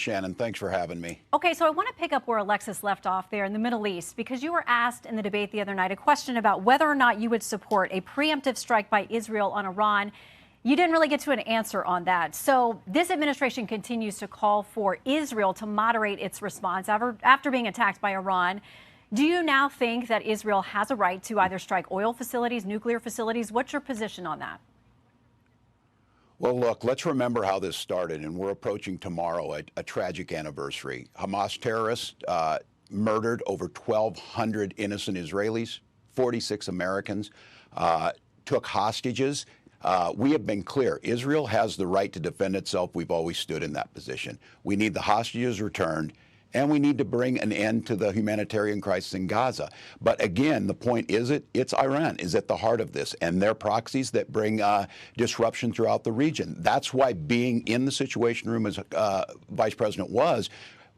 Shannon, thanks for having me. Okay, so I want to pick up where Alexis left off there in the Middle East, because you were asked in the debate the other night a question about whether or not you would support a preemptive strike by Israel on Iran. You didn't really get to an answer on that. So this administration continues to call for Israel to moderate its response after being attacked by Iran. Do you now think that Israel has a right to either strike oil facilities, nuclear facilities? What's your position on that? Well, look, let's remember how this started, and we're approaching tomorrow a tragic anniversary. Hamas terrorists murdered over 1,200 innocent Israelis, 46 Americans, took hostages. We have been clear. Israel has the right to defend itself. We've always stood in that position. We need the hostages returned, and we need to bring an end to the humanitarian crisis in Gaza. But again, the point is it's Iran is at the heart of this, and their proxies that bring disruption throughout the region. That's why being in the Situation Room as Vice President was,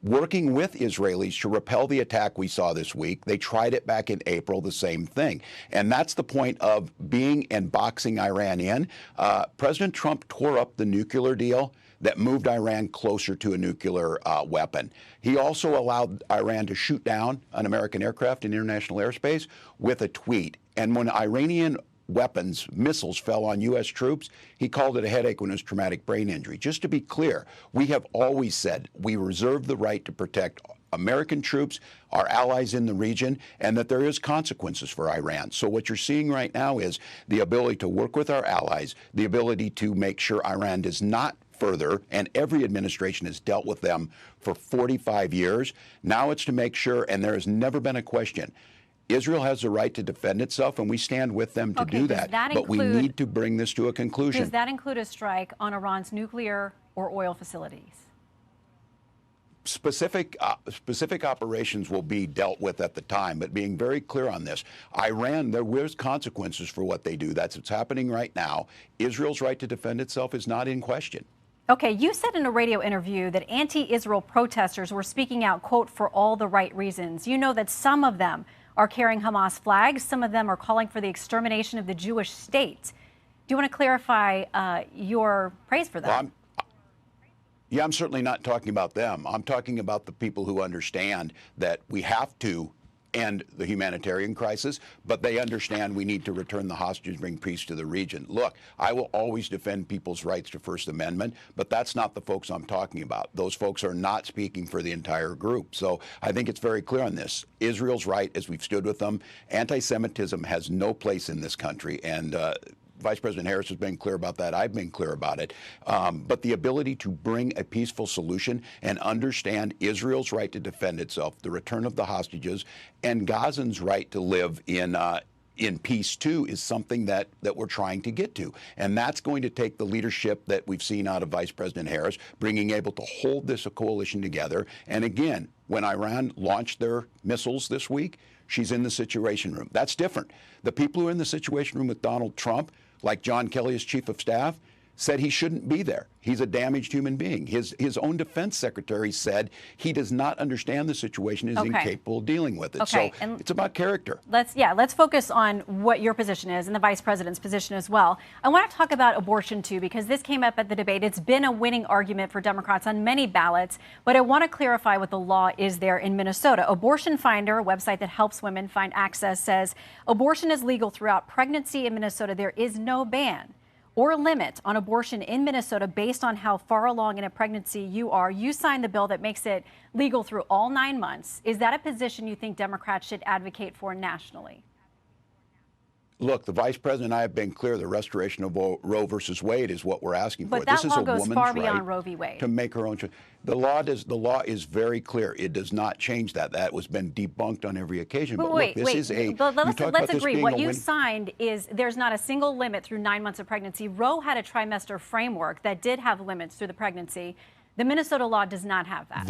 working with Israelis to repel the attack we saw this week. They tried it back in April, the same thing. And that's the point of being and boxing Iran in. President Trump tore up the nuclear deal that moved Iran closer to a nuclear weapon. He also allowed Iran to shoot down an American aircraft in international airspace with a tweet. And when Iranian weapons, missiles fell on U.S. troops, he called it a headache when it was traumatic brain injury. Just to be clear, we have always said we reserve the right to protect American troops, our allies in the region, and that there is consequences for Iran. So what you're seeing right now is the ability to work with our allies, the ability to make sure Iran does not further, and every administration has dealt with them for 45 years. Now it's to make sure, and there has never been a question, Israel has the right to defend itself, and we stand with them to do that. But we need to bring this to a conclusion. Does that include a strike on Iran's nuclear or oil facilities? Specific operations will be dealt with at the time, but being very clear on this, Iran, there was consequences for what they do. That's what's happening right now. Israel's right to defend itself is not in question. Okay, you said in a radio interview that anti-Israel protesters were speaking out, quote, for all the right reasons. You know that some of them are carrying Hamas flags. Some of them are calling for the extermination of the Jewish state. Do you want to clarify your praise for that? Well, I'm certainly not talking about them. I'm talking about the people who understand that we have to end the humanitarian crisis, but they understand we need to return the hostages, bring peace to the region. Look, I will always defend people's rights to First Amendment, but that's not the folks I'm talking about. Those folks are not speaking for the entire group. So I think it's very clear on this. Israel's right, as we've stood with them. Anti-Semitism has no place in this country, and Vice President Harris has been clear about that. I've been clear about it. But the ability to bring a peaceful solution and understand Israel's right to defend itself, the return of the hostages, and Gazans' right to live in peace too is something that we're trying to get to. And that's going to take the leadership that we've seen out of Vice President Harris, being able to hold this coalition together. And again, when Iran launched their missiles this week, she's in the Situation Room. That's different. The people who are in the Situation Room with Donald Trump, like John Kelly as chief of staff, said he shouldn't be there. He's a damaged human being. His own defense secretary said he does not understand the situation, is incapable of dealing with it. So it's about character. Let's focus on what your position is and the vice president's position as well. I want to talk about abortion too, because this came up at the debate. It's been a winning argument for Democrats on many ballots, but I want to clarify what the law is there in Minnesota. Abortion Finder, a website that helps women find access, says abortion is legal throughout pregnancy in Minnesota. There is no ban or limit on abortion in Minnesota based on how far along in a pregnancy you are. You signed the bill that makes it legal through all 9 months. Is that a position you think Democrats should advocate for nationally? Look, the vice president and I have been clear. The restoration of Roe versus Wade is what we're asking for. But that this law is a goes woman's far beyond right Roe v. Wade to make her own choice. The law is very clear. It does not change that. That was been debunked on every occasion. But look, this is a. But let's agree. What you signed is there's not a single limit through 9 months of pregnancy. Roe had a trimester framework that did have limits through the pregnancy. The Minnesota law does not have that.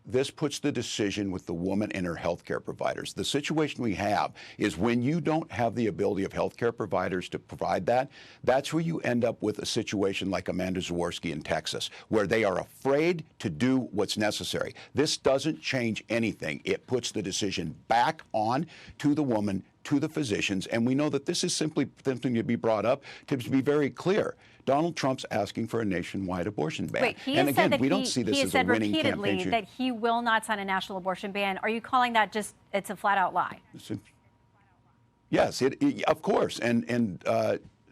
This puts the decision with the woman and her health care providers. The situation we have is when you don't have the ability of health care providers to provide that, that's where you end up with a situation like Amanda Zaworski in Texas, where they are afraid to do what's necessary. This doesn't change anything. It puts the decision back on to the woman, to the physicians, and we know that this is simply something to be brought up to be very clear. Donald Trump's asking for a nationwide abortion ban. Wait, he and has said again, that we don't see this as a winning repeatedly campaign. that he will not sign a national abortion ban. Are you calling that just, it's a flat out lie? Yes, of course. And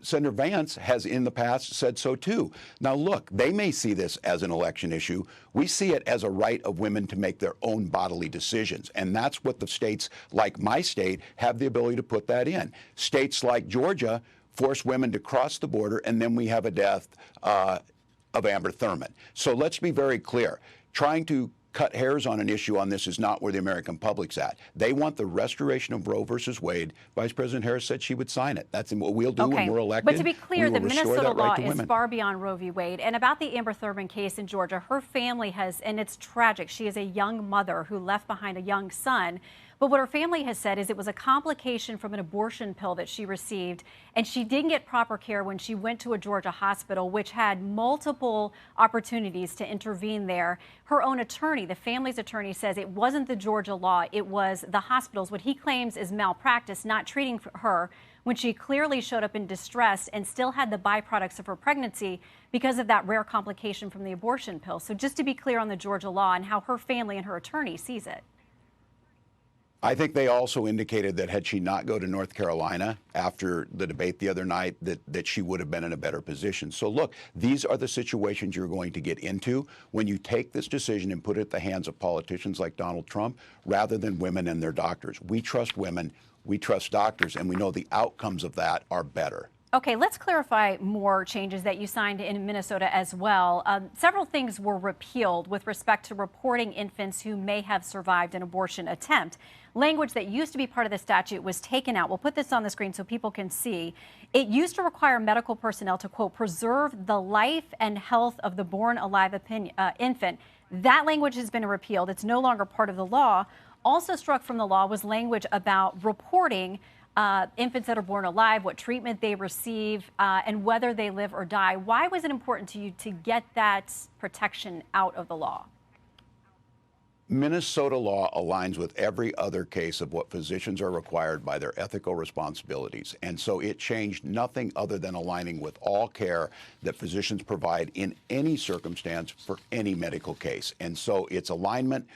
Senator Vance has in the past said so too. Now, look, they may see this as an election issue. We see it as a right of women to make their own bodily decisions. And that's what the states like my state have the ability to put that in. States like Georgia force women to cross the border, and then we have a death of Amber Thurman. So let's be very clear. Trying to cut hairs on an issue on this is not where the American public's at. They want the restoration of Roe versus Wade. Vice President Harris said she would sign it. That's what we'll do when we're elected. But to be clear, the Minnesota law is women. far beyond Roe v. Wade. And about the Amber Thurman case in Georgia, her family has, and it's tragic, she is a young mother who left behind a young son. But what her family has said is it was a complication from an abortion pill that she received, and she didn't get proper care when she went to a Georgia hospital, which had multiple opportunities to intervene there. Her own attorney, the family's attorney, says it wasn't the Georgia law, it was the hospitals, what he claims is malpractice, not treating her when she clearly showed up in distress and still had the byproducts of her pregnancy because of that rare complication from the abortion pill. So just to be clear on the Georgia law and how her family and her attorney sees it. I think they also indicated that had she not go to North Carolina after the debate the other night, that she would have been in a better position. So look, these are the situations you're going to get into when you take this decision and put it in the hands of politicians like Donald Trump rather than women and their doctors. We trust women, we trust doctors, and we know the outcomes of that are better. Okay, let's clarify more changes that you signed in Minnesota as well. Several things were repealed with respect to reporting infants who may have survived an abortion attempt. Language that used to be part of the statute was taken out. We'll put this on the screen so people can see. It used to require medical personnel to, quote, preserve the life and health of the born alive infant. That language has been repealed. It's no longer part of the law. Also struck from the law was language about reporting infants that are born alive, what treatment they receive, and whether they live or die. Why was it important to you to get that protection out of the law? Minnesota law aligns with every other case of what physicians are required by their ethical responsibilities. And so it changed nothing other than aligning with all care that physicians provide in any circumstance for any medical case. And so it's alignment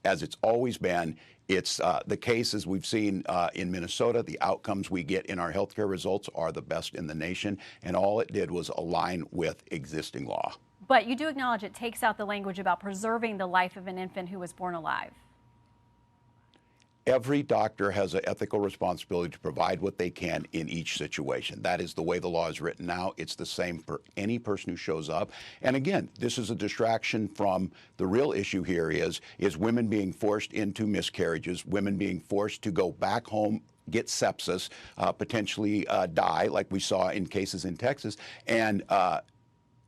as it's always been. It's the cases we've seen in Minnesota, the outcomes we get in our healthcare results are the best in the nation. And all it did was align with existing law. But you do acknowledge it takes out the language about preserving the life of an infant who was born alive. Every doctor has an ethical responsibility to provide what they can in each situation. That is the way the law is written now. It's the same for any person who shows up. And again, this is a distraction from the real issue here is women being forced into miscarriages, women being forced to go back home, get sepsis, potentially die, like we saw in cases in Texas, and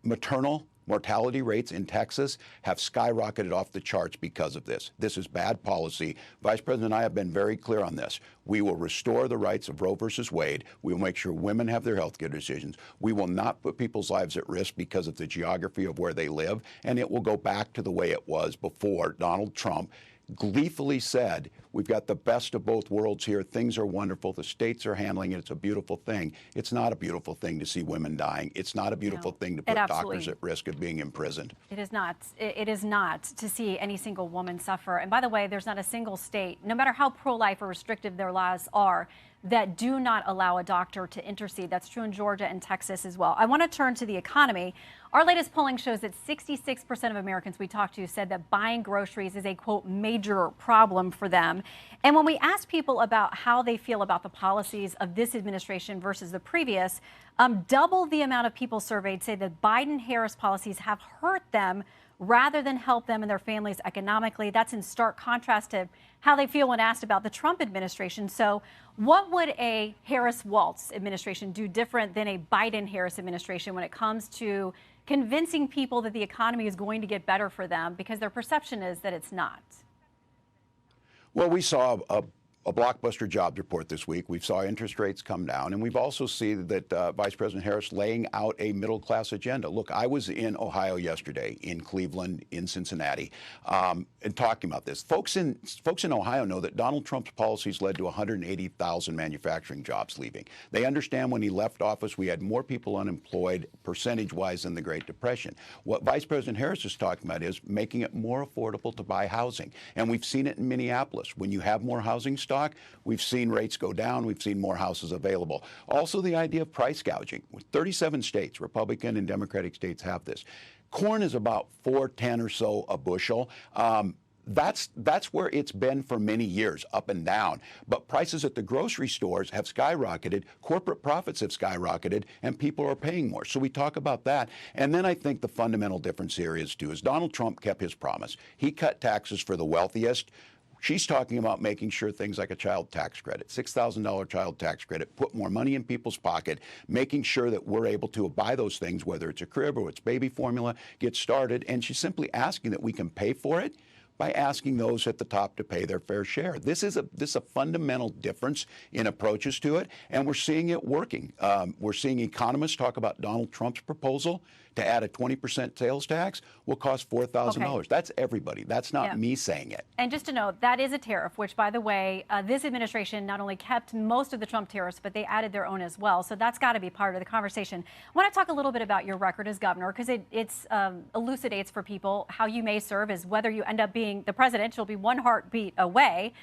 maternal mortality rates in Texas have skyrocketed off the charts because of this. This is bad policy. Vice President and I have been very clear on this. We will restore the rights of Roe versus Wade. We will make sure women have their health care decisions. We will not put people's lives at risk because of the geography of where they live, and it will go back to the way it was before Donald Trump gleefully said, we've got the best of both worlds here. Things are wonderful. The states are handling it. It's a beautiful thing. It's not a beautiful thing to see women dying. It's not a beautiful thing to put doctors at risk of being imprisoned. It is not. It is not to see any single woman suffer. And by the way, there's not a single state, no matter how pro-life or restrictive their laws are, that do not allow a doctor to intercede. That's true in Georgia and Texas as well. I want to turn to the economy. Our latest polling shows that 66% of Americans we talked to said that buying groceries is a, quote, major problem for them. And when we ask people about how they feel about the policies of this administration versus the previous, double the amount of people surveyed say that Biden-Harris policies have hurt them rather than help them and their families economically. That's in stark contrast to how they feel when asked about the Trump administration. So what would a Harris-Walz administration do different than a Biden-Harris administration when it comes to convincing people that the economy is going to get better for them because their perception is that it's not? Well, we saw a blockbuster jobs report this week. We saw interest rates come down, and we've also seen that Vice President Harris laying out a middle-class agenda. Look, I was in Ohio yesterday, in Cleveland, in Cincinnati, and talking about this. Folks in Ohio know that Donald Trump's policies led to 180,000 manufacturing jobs leaving. They understand when he left office, we had more people unemployed percentage-wise than the Great Depression. What Vice President Harris is talking about is making it more affordable to buy housing, and we've seen it in Minneapolis. When you have more housing stock, we've seen rates go down. We've seen more houses available. Also, the idea of price gouging. 37 states, Republican and Democratic states, have this. Corn is about $4.10 or so a bushel. That's where it's been for many years, up and down. But prices at the grocery stores have skyrocketed, corporate profits have skyrocketed, and people are paying more. So we talk about that. And then I think the fundamental difference here is Donald Trump kept his promise. He cut taxes for the wealthiest. She's talking about making sure things like a child tax credit, $6,000 child tax credit, put more money in people's pocket, making sure that we're able to buy those things, whether it's a crib or it's baby formula, get started. And she's simply asking that we can pay for it by asking those at the top to pay their fair share. This is a fundamental difference in approaches to it, and we're seeing it working. We're seeing economists talk about Donald Trump's proposal to add a 20% sales tax will cost $4,000. Okay. That's everybody. That's not me saying it. And just to note, that is a tariff, which, by the way, this administration not only kept most of the Trump tariffs, but they added their own as well. So that's got to be part of the conversation. I want to talk a little bit about your record as governor, because it elucidates for people how you may serve as whether you end up being the president. You'll be one heartbeat away.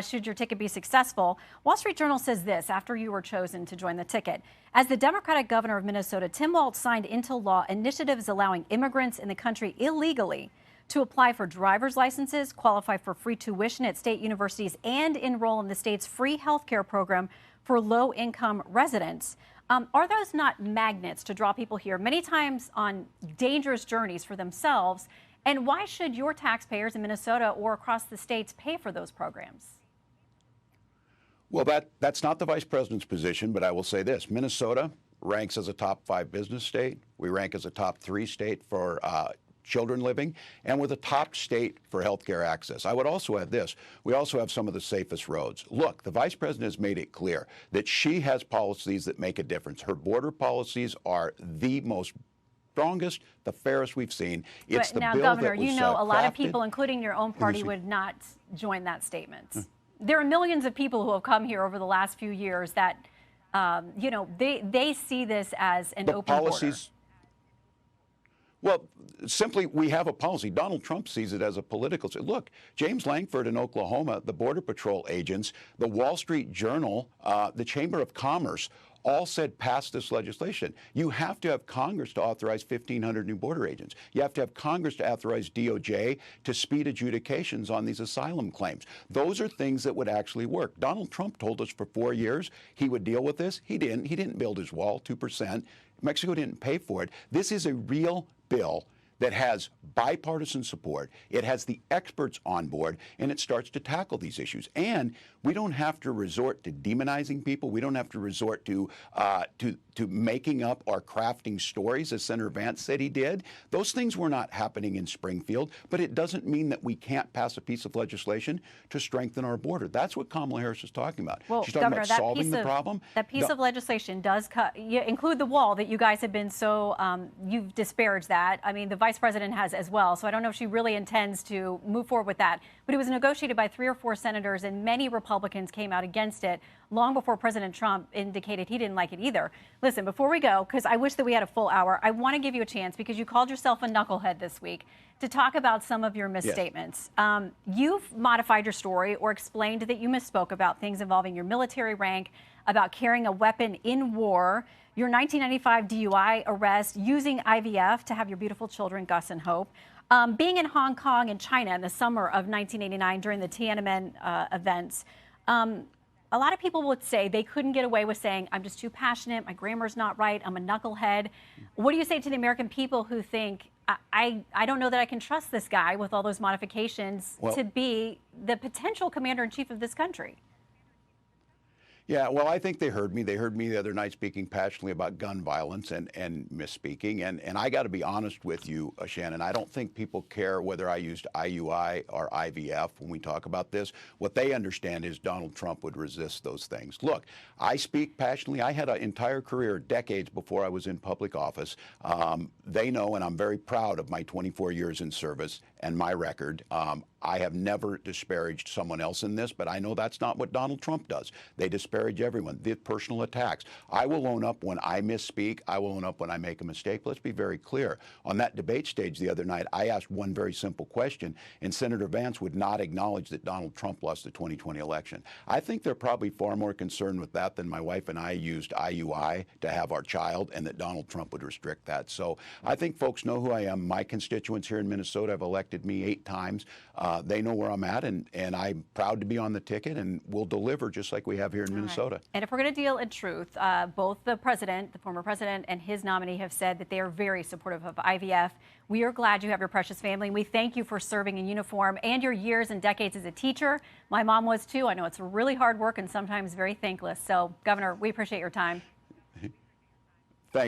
Should your ticket be successful. Wall Street Journal says this after you were chosen to join the ticket. As the Democratic governor of Minnesota, Tim Walz signed into law initiatives allowing immigrants in the country illegally to apply for driver's licenses, qualify for free tuition at state universities, and enroll in the state's free health care program for low-income residents. Are those not magnets to draw people here, many times on dangerous journeys for themselves? And why should your taxpayers in Minnesota or across the states pay for those programs? Well, that's not the vice president's position, but I will say this. Minnesota ranks as a top 5 business state. We rank as a top 3 state for children living, and we're the top state for health care access. I would also add this. We also have some of the safest roads. Look, the vice president has made it clear that she has policies that make a difference. Her border policies are the most strongest, the fairest we've seen. It's the now, bill Governor, that was you know a lot of crafted. people, including your own party, would not join that statement. There are millions of people who have come here over the last few years that, they see this as an open border. Well, simply, we have a policy. Donald Trump sees it as a political. Look, James Langford in Oklahoma, the Border Patrol agents, the Wall Street Journal, the Chamber of Commerce, all said pass this legislation. You have to have Congress to authorize 1,500 new border agents. You have to have Congress to authorize DOJ to speed adjudications on these asylum claims. Those are things that would actually work. Donald Trump told us for 4 years he would deal with this. He didn't. He didn't build his wall, 2%. Mexico didn't pay for it. This is a real bill that has bipartisan support. It has the experts on board, and it starts to tackle these issues. And we don't have to resort to demonizing people. We don't have to resort to making up or crafting stories, as Senator Vance said he did. Those things were not happening in Springfield, but it doesn't mean that we can't pass a piece of legislation to strengthen our border. That's what Kamala Harris is talking about. Well, She's talking Governor, about solving the problem. That piece of legislation does include the wall that you guys have been so, you've disparaged that. I mean, the vice president has as well, so I don't know if she really intends to move forward with that. But it was negotiated by 3 or 4 senators, and many Republicans came out against it long before President Trump indicated he didn't like it either. Listen, before we go, because I wish that we had a full hour, I want to give you a chance, because you called yourself a knucklehead this week, to talk about some of your misstatements. Yes. You've modified your story or explained that you misspoke about things involving your military rank, about carrying a weapon in war, your 1995 DUI arrest, using IVF to have your beautiful children, Gus and Hope, being in Hong Kong and China in the summer of 1989 during the Tiananmen events. A lot of people would say they couldn't get away with saying, I'm just too passionate, my grammar's not right, I'm a knucklehead. What do you say to the American people who think, I don't know that I can trust this guy with all those modifications to be the potential commander-in-chief of this country? Yeah, well, I think they heard me. They heard me the other night speaking passionately about gun violence and misspeaking. And I got to be honest with you, Shannon, I don't think people care whether I used IUI or IVF when we talk about this. What they understand is Donald Trump would resist those things. Look, I speak passionately. I had an entire career, decades before I was in public office. They know, and I'm very proud of my 24 years in service and my record. I have never disparaged someone else in this, but I know that's not what Donald Trump does. They disparage everyone, the personal attacks. I will own up when I misspeak. I will own up when I make a mistake. Let's be very clear. On that debate stage the other night, I asked one very simple question, and Senator Vance would not acknowledge that Donald Trump lost the 2020 election. I think they're probably far more concerned with that than my wife and I used IUI to have our child, and that Donald Trump would restrict that. So I think folks know who I am. My constituents here in Minnesota have elected me 8 times. They know where I'm at, and I'm proud to be on the ticket, and we'll deliver just like we have here in Minnesota. Right. And if we're going to deal in truth, both the president, the former president, and his nominee have said that they are very supportive of IVF. We are glad you have your precious family. We thank you for serving in uniform and your years and decades as a teacher. My mom was too. I know it's really hard work and sometimes very thankless. So, Governor, we appreciate your time.